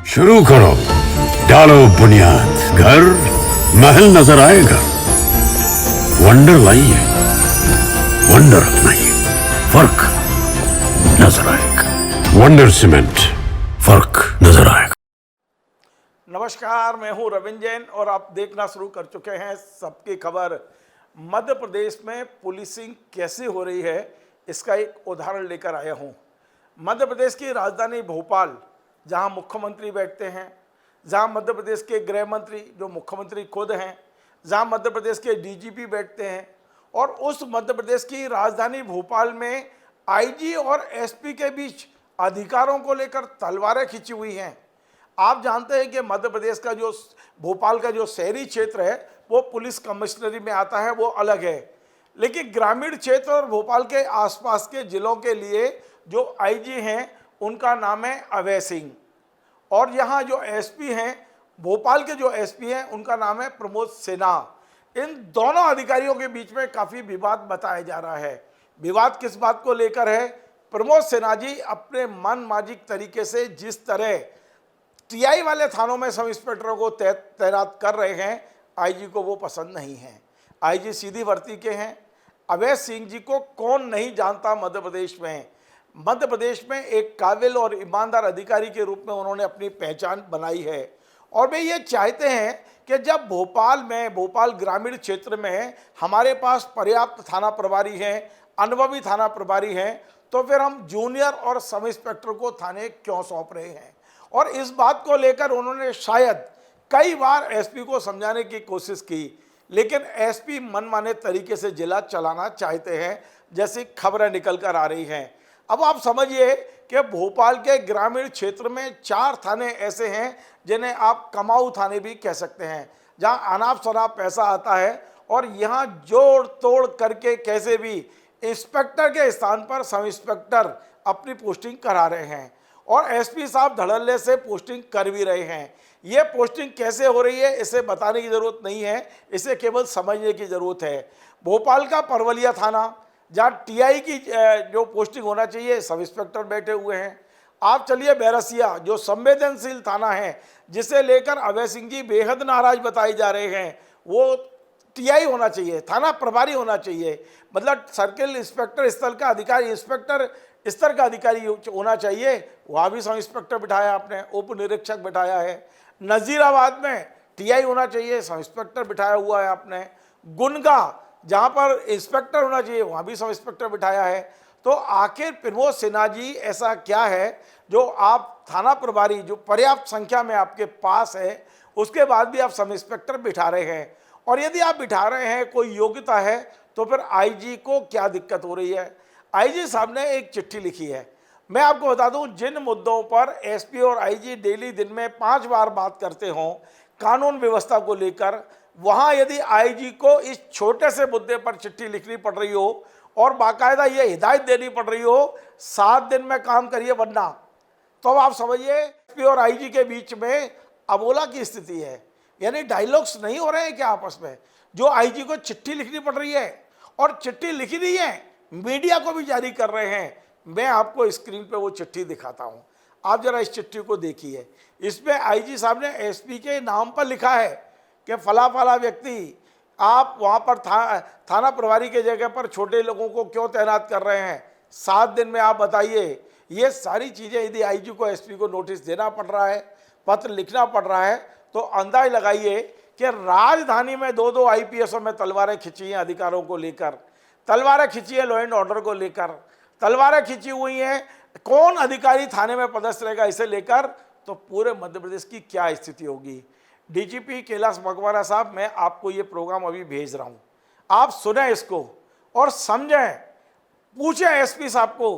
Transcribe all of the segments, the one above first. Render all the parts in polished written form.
शुरू करो, डालो बुनियाद, घर महल नजर आएगा। वंडर लाइए, वंडर अपनाइए, फर्क नजर आएगा। वंडर सीमेंट, फर्क नजर आएगा। नमस्कार, मैं हूं रविंद्र जैन और आप देखना शुरू कर चुके हैं सबकी खबर। मध्य प्रदेश में पुलिसिंग कैसी हो रही है, इसका एक उदाहरण लेकर आया हूं। मध्य प्रदेश की राजधानी भोपाल, जहां मुख्यमंत्री बैठते हैं, जहां मध्य प्रदेश के गृह मंत्री जो मुख्यमंत्री खुद हैं, जहां मध्य प्रदेश के डीजीपी बैठते हैं, और उस मध्य प्रदेश की राजधानी भोपाल में आईजी और एसपी के बीच अधिकारों को लेकर तलवारें खिंची हुई हैं। आप जानते हैं कि मध्य प्रदेश का जो भोपाल का जो शहरी क्षेत्र है वो पुलिस कमिश्नरी में आता है, वो अलग है। लेकिन ग्रामीण क्षेत्र और भोपाल के आसपास के जिलों के लिए जो आईजी हैं उनका नाम है अभय सिंह, और यहाँ जो एसपी हैं, भोपाल के जो एसपी हैं उनका नाम है प्रमोद सिन्हा। इन दोनों अधिकारियों के बीच में काफ़ी विवाद बताया जा रहा है। विवाद किस बात को लेकर है? प्रमोद सिन्हा जी अपने मनमाजिक तरीके से जिस तरह टीआई वाले थानों में सब इंस्पेक्टरों को तैनात कर रहे हैं, आईजी को वो पसंद नहीं है। आईजी सीधी भर्ती के हैं। अभय सिंह जी को कौन नहीं जानता मध्य प्रदेश में। मध्य प्रदेश में एक काबिल और ईमानदार अधिकारी के रूप में उन्होंने अपनी पहचान बनाई है, और वे ये चाहते हैं कि जब भोपाल ग्रामीण क्षेत्र में हमारे पास पर्याप्त थाना प्रभारी हैं, अनुभवी थाना प्रभारी हैं, तो फिर हम जूनियर और सब इंस्पेक्टर को थाने क्यों सौंप रहे हैं। और इस बात को लेकर उन्होंने शायद कई बार एसपी को समझाने की कोशिश की, लेकिन एसपी मनमाने तरीके से जिला चलाना चाहते हैं, जैसी खबरें निकल कर आ रही हैं। अब आप समझिए कि भोपाल के ग्रामीण क्षेत्र में 4 थाने ऐसे हैं जिन्हें आप कमाऊ थाने भी कह सकते हैं, जहां अनाप शनाप पैसा आता है, और यहां जोड़ तोड़ करके कैसे भी इंस्पेक्टर के स्थान पर सब इंस्पेक्टर अपनी पोस्टिंग करा रहे हैं, और एसपी साहब धड़ल्ले से पोस्टिंग कर भी रहे हैं। ये पोस्टिंग कैसे हो रही है इसे बताने की ज़रूरत नहीं है, इसे केवल समझने की ज़रूरत है। भोपाल का परवलिया थाना, जहाँ टीआई की जो पोस्टिंग होना चाहिए, सब इंस्पेक्टर बैठे हुए हैं। आप चलिए बैरसिया, जो संवेदनशील थाना है, जिसे लेकर अभय सिंह जी बेहद नाराज बताए जा रहे हैं, वो टीआई होना चाहिए, थाना प्रभारी होना चाहिए, मतलब सर्किल इंस्पेक्टर स्तर का अधिकारी, इंस्पेक्टर स्तर का अधिकारी होना चाहिए। वहाँ भी सब इंस्पेक्टर बिठाया आपने, उप निरीक्षक बिठाया है। नजीराबाद में टीआई होना चाहिए, सब इंस्पेक्टर बिठाया हुआ है आपने। गुनगा, जहाँ पर इंस्पेक्टर होना चाहिए, वहाँ भी सब इंस्पेक्टर बिठाया है। तो आखिर प्रमोद सिन्हा जी ऐसा क्या है जो आप थाना प्रभारी जो पर्याप्त संख्या में आपके पास है, उसके बाद भी आप सब इंस्पेक्टर बिठा रहे हैं? और यदि आप बिठा रहे हैं, कोई योग्यता है, तो फिर आईजी को क्या दिक्कत हो रही है? आईजी साहब ने एक चिट्ठी लिखी है। मैं आपको बता दूं, जिन मुद्दों पर एसपी और आईजी डेली दिन में 5 बार बात करते हों कानून व्यवस्था को लेकर, वहां यदि आईजी को इस छोटे से मुद्दे पर चिट्ठी लिखनी पड़ रही हो और बाकायदा ये हिदायत देनी पड़ रही हो 7 दिन में काम करिए वरना, तो आप समझिए एसपी और आईजी के बीच में अबोला की स्थिति है। यानी डायलॉग्स नहीं हो रहे हैं क्या आपस में? जो आईजी को चिट्ठी लिखनी पड़ रही है, और चिट्ठी लिखी दी है, मीडिया को भी जारी कर रहे हैं। मैं आपको स्क्रीन पे वो चिट्ठी दिखाता हूं, आप जरा इस चिट्ठी को देखिए। इसमें आईजी साहब ने एसपी के नाम पर लिखा है कि फला फला व्यक्ति, आप वहां पर थाना प्रभारी के जगह पर छोटे लोगों को क्यों तैनात कर रहे हैं, 7 दिन में आप बताइए। ये सारी चीज़ें यदि आईजी को एसपी को नोटिस देना पड़ रहा है, पत्र लिखना पड़ रहा है, तो अंदाज लगाइए कि राजधानी में 2-2 आईपीएसों में तलवारें खिंची हैं अधिकारों को लेकर, तलवारें खिंची है लॉ एंड ऑर्डर को लेकर, तलवारें खिंची हुई हैं कौन अधिकारी थाने में पदस्थ रहेगा इसे लेकर। तो पूरे मध्य प्रदेश की क्या स्थिति होगी? डीजीपी कैलाश मकबरा साहब, मैं आपको ये प्रोग्राम अभी भेज रहा हूँ, आप सुने इसको और समझें। पूछें एसपी साहब को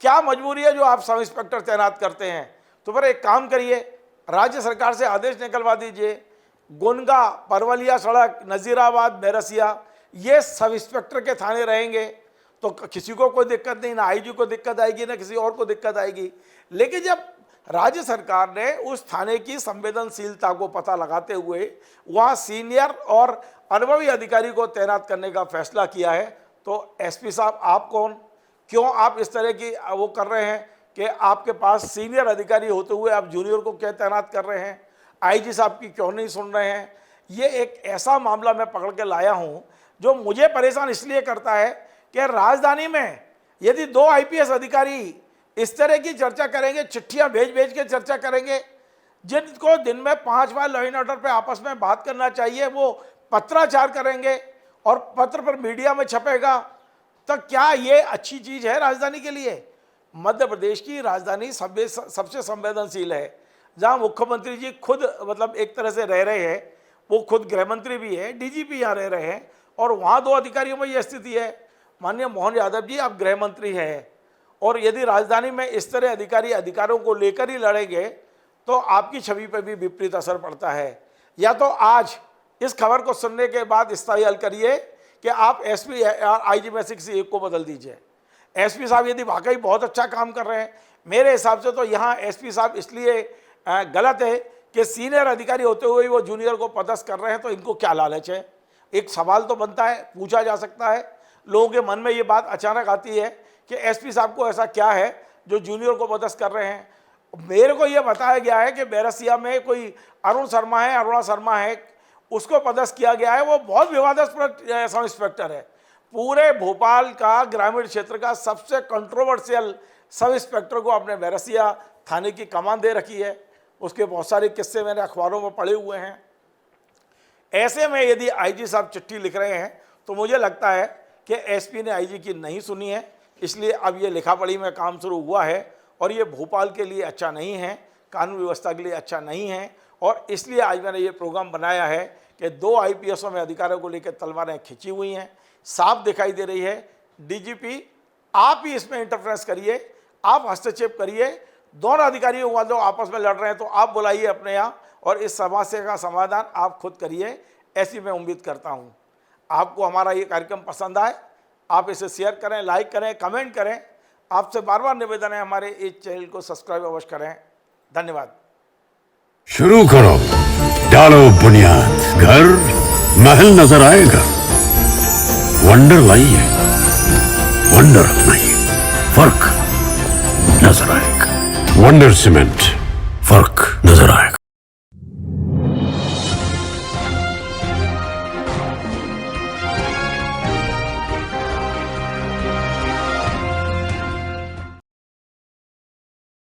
क्या मजबूरी है जो आप सब इंस्पेक्टर तैनात करते हैं। तो फिर एक काम करिए, राज्य सरकार से आदेश निकलवा दीजिए, गुनगा, परवलिया सड़क, नजीराबाद, बैरसिया, ये सब इंस्पेक्टर के थाने रहेंगे, तो किसी को कोई दिक्कत नहीं, ना आईजी को दिक्कत आएगी ना किसी और को दिक्कत आएगी। लेकिन जब राज्य सरकार ने उस थाने की संवेदनशीलता को पता लगाते हुए वहाँ सीनियर और अनुभवी अधिकारी को तैनात करने का फैसला किया है, तो एसपी साहब आप कौन, क्यों आप इस तरह की वो कर रहे हैं? कि आपके पास सीनियर अधिकारी होते हुए आप जूनियर को क्या तैनात कर रहे हैं, आईजी साहब की क्यों नहीं सुन रहे हैं। ये एक ऐसा मामला मैं पकड़ के लाया हूँ जो मुझे परेशान इसलिए करता है कि राजधानी में यदि 2 आईपीएस अधिकारी इस तरह की चर्चा करेंगे, चिट्ठियां भेज भेज के चर्चा करेंगे, जिनको दिन में 5 बार लॉ एंड ऑर्डर पे आपस में बात करना चाहिए वो पत्राचार करेंगे और पत्र पर मीडिया में छपेगा, तो क्या ये अच्छी चीज है राजधानी के लिए। मध्य प्रदेश की राजधानी सबसे संवेदनशील है, जहां मुख्यमंत्री जी खुद मतलब एक तरह से रह रहे हैं, वो खुद गृह मंत्री भी है, डीजीपी यहाँ रह रहे हैं, और वहाँ 2 अधिकारियों में यह स्थिति है। माननीय मोहन यादव जी, आप गृह मंत्री हैं, और यदि राजधानी में इस तरह अधिकारी अधिकारों को लेकर ही लड़ेंगे तो आपकी छवि पर भी विपरीत असर पड़ता है। या तो आज इस खबर को सुनने के बाद स्थायी हल करिए कि आप एसपी आईजी में से किसी एक को बदल दीजिए। एसपी साहब यदि वाकई बहुत अच्छा काम कर रहे हैं, मेरे हिसाब से तो यहाँ एसपी साहब इसलिए गलत है कि सीनियर अधिकारी होते हुए वो जूनियर को पदस्थ कर रहे हैं, तो इनको क्या लालच है। एक सवाल तो बनता है, पूछा जा सकता है, लोगों के मन में ये बात अचानक आती है कि एसपी साहब को ऐसा क्या है जो जूनियर को पदस्थ कर रहे हैं। मेरे को ये बताया गया है कि बैरसिया में कोई अरुणा शर्मा है, उसको पदस्थ किया गया है। वो बहुत विवादास्पद सब इंस्पेक्टर है, पूरे भोपाल का ग्रामीण क्षेत्र का सबसे कंट्रोवर्शियल सब इंस्पेक्टर को अपने बैरसिया थाने की कमान दे रखी है। उसके बहुत सारे किस्से मैंने अखबारों में पढ़े हुए हैं। ऐसे में यदि आईजी साहब चिट्ठी लिख रहे हैं तो मुझे लगता है कि एसपी ने आईजी की नहीं सुनी है, इसलिए अब ये लिखा पढ़ी में काम शुरू हुआ है, और ये भोपाल के लिए अच्छा नहीं है, कानून व्यवस्था के लिए अच्छा नहीं है। और इसलिए आज मैंने ये प्रोग्राम बनाया है कि 2 आईपीएसों में अधिकारों को लेकर तलवारें खिंची हुई हैं, साफ दिखाई दे रही है। डीजीपी आप ही इसमें इंटरफेरेंस करिए, आप हस्तक्षेप करिए। दोनों अधिकारियों को जो आपस में लड़ रहे हैं तो आप बुलाइए अपने यहाँ, और इस समस्या का समाधान आप खुद करिए, ऐसी मैं उम्मीद करता हूँ। आपको हमारा ये कार्यक्रम पसंद आए, आप इसे शेयर करें, लाइक करें, कमेंट करें। आपसे बार बार निवेदन है हमारे इस चैनल को सब्सक्राइब अवश्य करें। धन्यवाद। शुरू करो, डालो बुनियाद, घर महल नजर आएगा। वंडर लाइए, वंडर अपनाइए, फर्क नजर आएगा। वंडर सीमेंट, फर्क नजर आएगा।